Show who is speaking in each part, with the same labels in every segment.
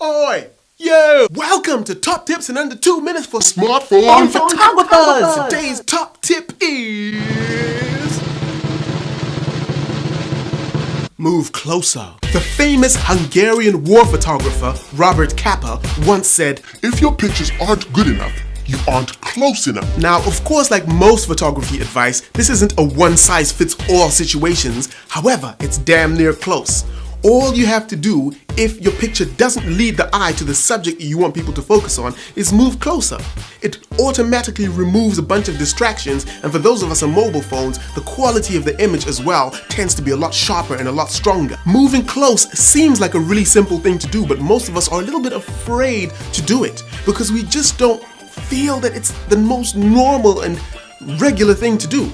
Speaker 1: Oi! Yo! Welcome to Top Tips in Under 2 Minutes for
Speaker 2: Smartphone Photographers!
Speaker 1: Today's top tip is... move closer. The famous Hungarian war photographer Robert Capa once said,
Speaker 2: "If your pictures aren't good enough, you aren't close enough."
Speaker 1: Now, of course, like most photography advice, this isn't a one-size-fits-all situations. However, it's damn near close. All you have to do, if your picture doesn't lead the eye to the subject you want people to focus on, is move closer. It automatically removes a bunch of distractions, and for those of us on mobile phones, the quality of the image as well tends to be a lot sharper and a lot stronger. Moving close seems like a really simple thing to do, but most of us are a little bit afraid to do it because we just don't feel that it's the most normal and regular thing to do.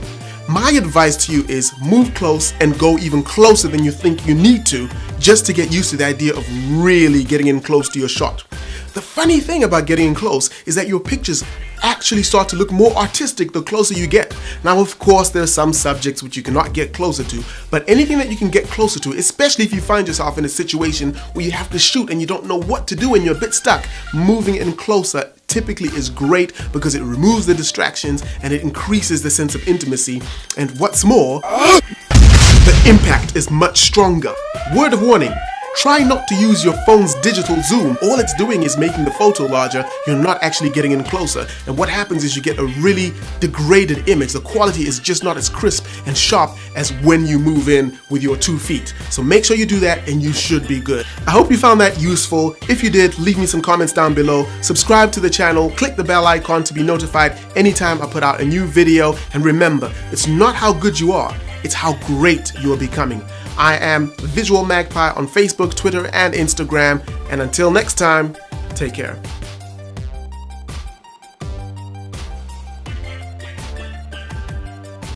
Speaker 1: My advice to you is move close and go even closer than you think you need to, just to get used to the idea of really getting in close to your shot. The funny thing about getting in close is that your pictures actually start to look more artistic the closer you get. Now, of course, there are some subjects which you cannot get closer to, but anything that you can get closer to, especially if you find yourself in a situation where you have to shoot and you don't know what to do and you're a bit stuck, moving in closer typically is great because it removes the distractions and it increases the sense of intimacy. And what's more, the impact is much stronger. Word of warning. Try not to use your phone's digital zoom. All it's doing is making the photo larger. You're not actually getting in closer. And what happens is you get a really degraded image. The quality is just not as crisp and sharp as when you move in with your 2 feet. So make sure you do that and you should be good. I hope you found that useful. If you did, leave me some comments down below. Subscribe to the channel. Click the bell icon to be notified anytime I put out a new video. And remember, it's not how good you are. It's how great you are becoming. I am Visual Magpie on Facebook, Twitter, and Instagram. And until next time, take care.